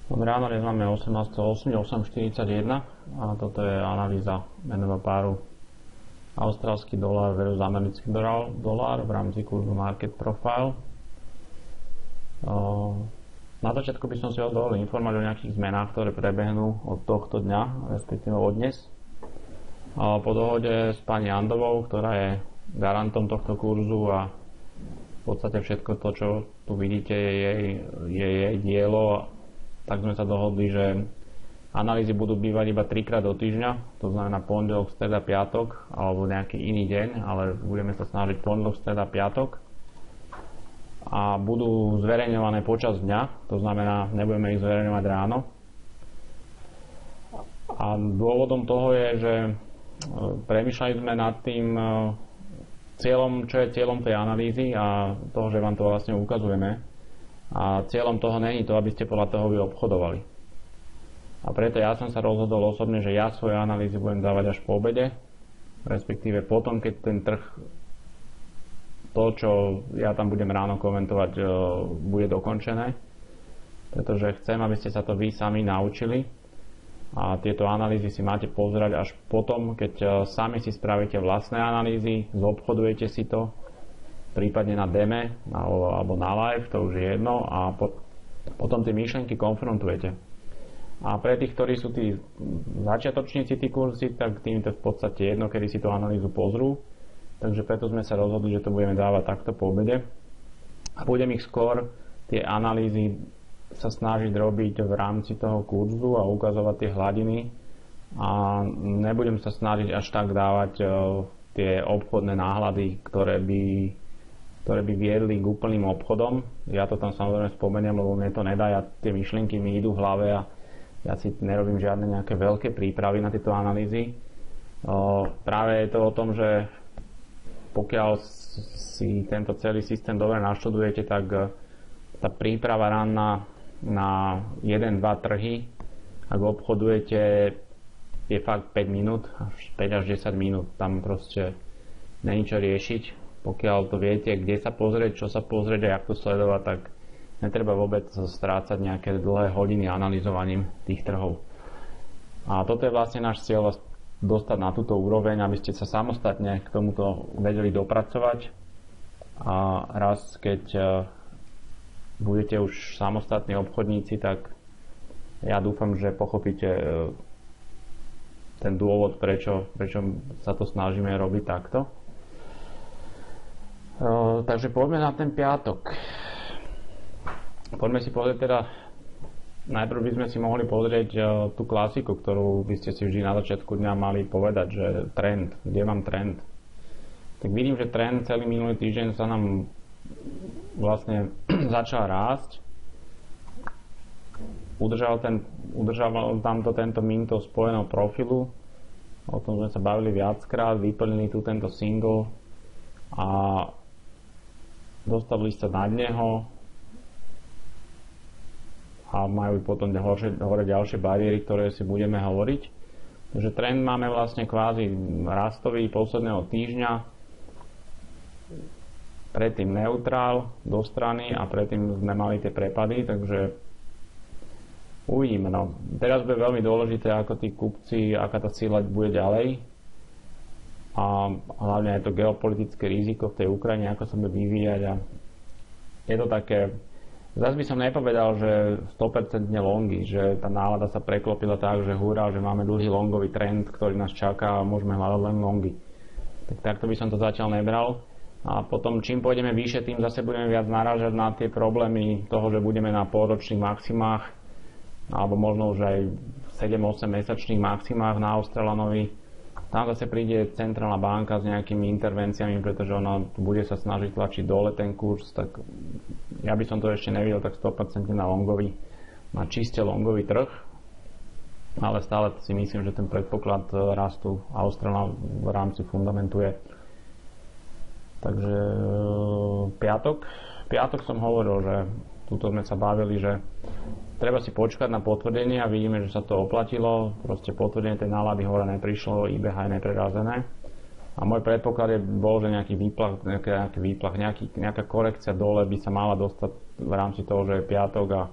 Dobré ráno, dnes máme 18.8.841 a toto je analýza menového páru austrálsky dolár versus americký dolár v rámci kurzu Market Profile. Na začiatku by som si dovolil informovať o nejakých zmenách, ktoré prebehnú od tohto dňa, respektíve od dnes. Po dohode s pani Andovou, ktorá je garantom tohto kurzu a v podstate všetko to, čo tu vidíte, je jej dielo, tak sme sa dohodli, že analýzy budú bývať iba 3-krát do týždňa, to znamená pondelok, streda, piatok alebo nejaký iný deň, ale budeme sa snažiť pondelok, streda, piatok a budú zverejňované počas dňa, to znamená, nebudeme ich zverejňovať ráno. A dôvodom toho je, že premýšľali sme nad tým cieľom, čo je cieľom tej analýzy a toho, že vám to vlastne ukazujeme. A cieľom toho není to, aby ste podľa toho vy obchodovali. A preto ja som sa rozhodol osobne, že ja svoje analýzy budem dávať až po obede, respektíve potom, keď ten trh, to, čo ja tam budem ráno komentovať, bude dokončené. Pretože chcem, aby ste sa to vy sami naučili a tieto analýzy si máte pozerať až potom, keď sami si spravíte vlastné analýzy, zobchodujete si to, prípadne na deme alebo na live, to už je jedno, a potom tie myšlienky konfrontujete. A pre tých, ktorí sú tí začiatočníci, tí kurzy, tak tým to v podstate jedno, kedy si tú analýzu pozrú. Takže preto sme sa rozhodli, že to budeme dávať takto po obede. A budem ich skôr tie analýzy sa snažiť robiť v rámci toho kurzu a ukazovať tie hladiny. A nebudem sa snažiť až tak dávať tie obchodné náhľady, ktoré by viedli k úplným obchodom. Ja to tam samozrejme spomeniem, lebo mne to nedá, tie myšlienky mi idú v hlave a ja si nerobím žiadne nejaké veľké prípravy na tieto analýzy. Práve je to o tom, že pokiaľ si tento celý systém dobre naštudujete, tak tá príprava ranná na 1-2 trhy, ak obchodujete, je fakt 5 minút, 5 až 10 minút, tam proste není čo riešiť. Pokiaľ to viete, kde sa pozrieť, čo sa pozrieť a jak to sledovať, tak netreba vôbec strácať nejaké dlhé hodiny analyzovaním tých trhov. A toto je vlastne náš cieľ, vás dostať na túto úroveň, aby ste sa samostatne k tomuto vedeli dopracovať. A raz, keď budete už samostatní obchodníci, tak ja dúfam, že pochopíte ten dôvod, prečo sa to snažíme robiť takto. Takže poďme na ten piatok. Poďme si pozrieť teda, najprv by sme si mohli pozrieť tú klasiku, ktorú by ste si vždy na začiatku dňa mali povedať, že trend, kde mám trend. Tak vidím, že trend celý minulý týždeň sa nám vlastne začal rásť. Udržal tamto tento minto spojeného profilu, o tom sme sa bavili viackrát, vyplnili tu tento single a dostali sa nad neho a majú potom hore ďalšie bariéry, ktoré si budeme hovoriť. Takže trend máme vlastne kvázi rastový posledného týždňa, predtým neutrál do strany a predtým sme mali tie prepady, takže uvidíme. No. Teraz bude veľmi dôležité, ako tí kupci, aká tá sila bude ďalej. A hlavne aj to geopolitické riziko v tej Ukrajine, ako sa bude vyvíjať, a je to také, zase by som nepovedal, že 100% longy, že tá nálada sa preklopila tak, že hurá, že máme dlhý longový trend, ktorý nás čaká a môžeme hľadať len longy. Tak takto by som to zatiaľ nebral. A potom čím pôjdeme vyššie, tým zase budeme viac narážať na tie problémy toho, že budeme na pôročných maximách alebo možno už aj 7-8 mesačných maximách na Austrálanovi. Tam zase príde centrálna banka s nejakými intervenciami, pretože ona bude sa snažiť tlačiť dole ten kurz, tak ja by som to ešte nevidel tak 100% na longový, na čiste longový trh, ale stále si myslím, že ten predpoklad rastu Austrálna v rámci fundamentu je. Takže piatok som hovoril, že tuto sme sa bavili, že treba si počkať na potvrdenie a vidíme, že sa to oplatilo. Proste potvrdenie tej nálady hore neprišlo, IBH je neprerazené. A môj predpoklad bol, že nejaký výplach, nejaká korekcia dole by sa mala dostať v rámci toho, že je piatok a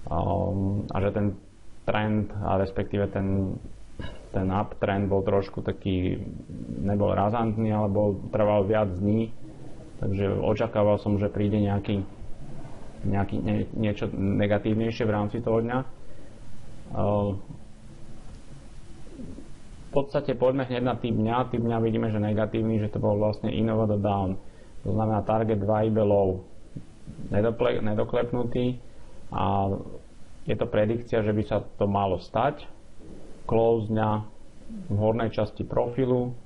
a že ten trend, a respektíve ten uptrend bol trošku taký, nebol razantný, ale trval viac dní, takže očakával som, že príde niečo negatívnejšie v rámci toho dňa. V podstate poďme hneď na typ dňa. Typ dňa vidíme, že negatívny, že to bol vlastne in over the down. To znamená target 2 below nedoklepnutý a je to predikcia, že by sa to malo stať. Close dňa v hornej časti profilu.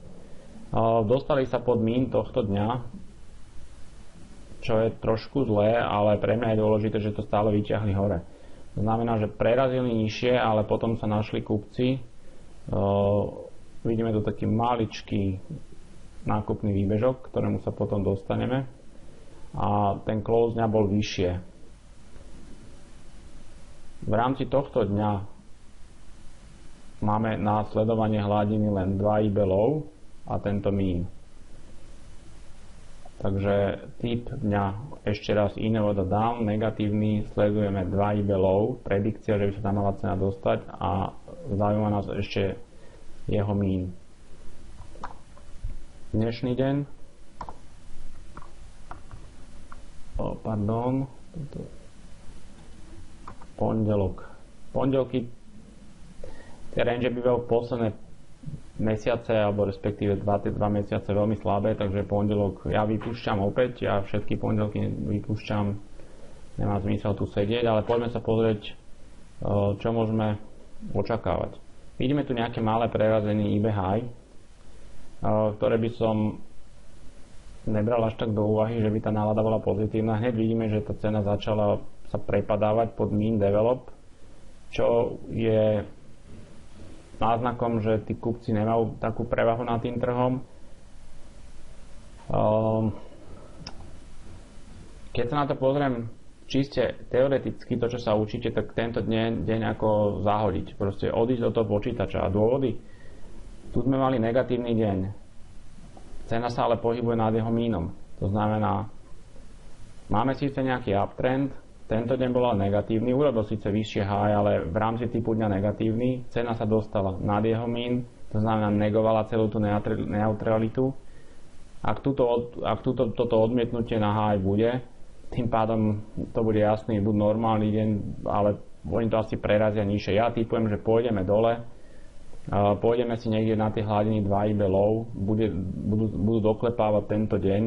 Dostali sa pod mean tohto dňa, čo je trošku zlé, ale pre mňa je dôležité, že to stále vyťahli hore. To znamená, že prerazili nižšie, ale potom sa našli kupci. Vidíme tu taký maličký nákupný výbežok, ktorému sa potom dostaneme. A ten close dňa bol vyššie. V rámci tohto dňa máme na sledovanie hladiny len 2 below a tento mean. Takže typ dňa ešte raz in over the down, negatívny, sledujeme 2 below, predikcia, že by sa tam mala cena dostať a zaujíma nás ešte jeho mean. Dnešný deň, pondelky, tie range bývajú v posledné mesiace, alebo respektíve 2 mesiace veľmi slabé, takže pondelok ja vypúšťam opäť, ja všetky pondelky vypúšťam, nemá zmysel tu sedieť, ale poďme sa pozrieť, čo môžeme očakávať. Vidíme tu nejaké malé prerazenie eBay high, ktoré by som nebral až tak do úvahy, že by tá nálada bola pozitívna. Hneď vidíme, že tá cena začala sa prepadávať pod mean develop, čo je náznakom, že tí kupci nemajú takú prevahu nad tým trhom. Keď sa na to pozriem čiste teoreticky, to čo sa učíte, tak tento deň ako zahodiť, proste odísť do toho počítača. A dôvody? Tu sme mali negatívny deň. Cena sa ale pohybuje nad jeho mínom. To znamená, máme síce nejaký uptrend, tento deň bol negatívny, urobil síce vyššie high, ale v rámci typu dňa negatívny, cena sa dostala nad jeho mín, to znamená negovala celú tú neutralitu. Ak toto odmietnutie na high bude, tým pádom to bude jasný, buď normálny deň, ale oni to asi prerazia nižšie. Ja typujem, že pôjdeme dole, pôjdeme si niekde na tie hladiny 2 below, budú doklepávať tento deň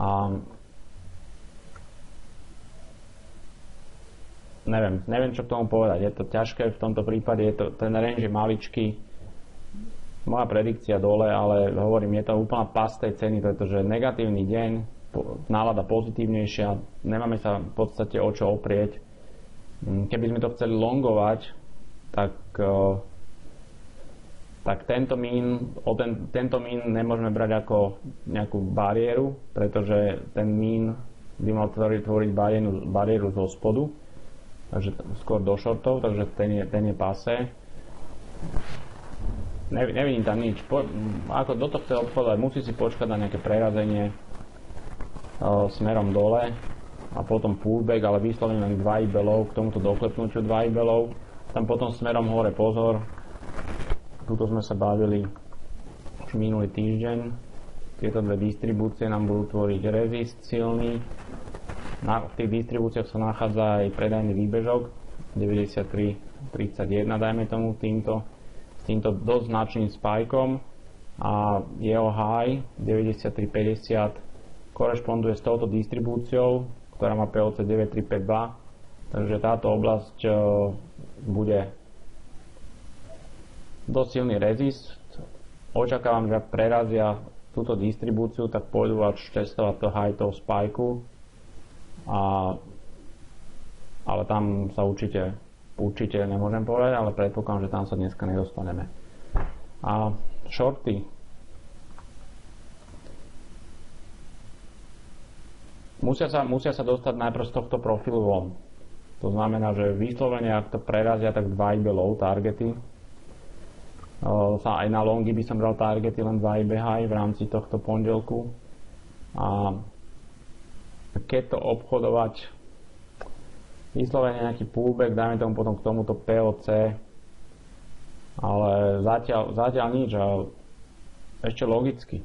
a neviem čo k tomu povedať, je to ťažké v tomto prípade, ten range je maličký, moja predikcia dole, ale hovorím, je to úplná past tej ceny, pretože negatívny deň, nálada pozitívnejšia, nemáme sa v podstate o čo oprieť. Keby sme to chceli longovať, tak tento mean nemôžeme brať ako nejakú bariéru, pretože ten mean by mal tvoriť bariéru zo spodu, takže skôr do shortov, takže ten je passé. Nevidím tam nič. Ako do toho chce obchodovať, musí si počkať na nejaké prerazenie smerom dole a potom pullback, ale vyslovene len 2 below, k tomuto doklepnutiu 2 below. Tam potom smerom hore pozor. Tuto sme sa bavili už minulý týždeň. Tieto dve distribúcie nám budú tvoriť resist silný. V tých distribúciách sa nachádza aj predajný výbežok 93.31, dajme tomu s týmto dosť značným spajkom a jeho high 93.50 korešponduje s touto distribúciou, ktorá má POC 9352, takže táto oblasť bude dosť silný resist. Očakávam, že ak prerazia túto distribúciu, tak pôjdu až testovať to high toho spajku, ale tam sa určite nemôžem povedať, ale predpokladám, že tam sa dneska nedostaneme. A shorty. Musia sa dostať najprv z tohto profilu von. To znamená, že vyslovene, ak to prerazia, tak 2 below targety. Aj na longy by som bral targety len 2 high v rámci tohto pondelku. A keď to obchodovať, vyslovene nejaký pullback, dajme tomu potom k tomuto POC, ale zatiaľ nič. A ešte logicky.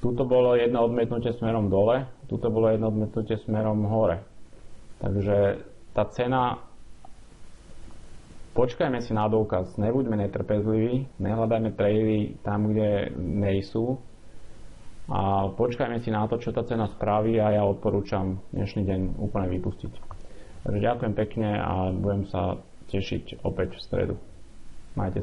Tuto bolo jedno odmietnutie smerom dole, tuto bolo jedno odmietnutie smerom hore. Takže tá cena, počkajme si na dôkaz, nebuďme netrpezliví, nehľadajme trady tam, kde nejsú a počkajme si na to, čo tá cena spraví a ja odporúčam dnešný deň úplne vypustiť. Takže ďakujem pekne a budem sa tešiť opäť v stredu. Majte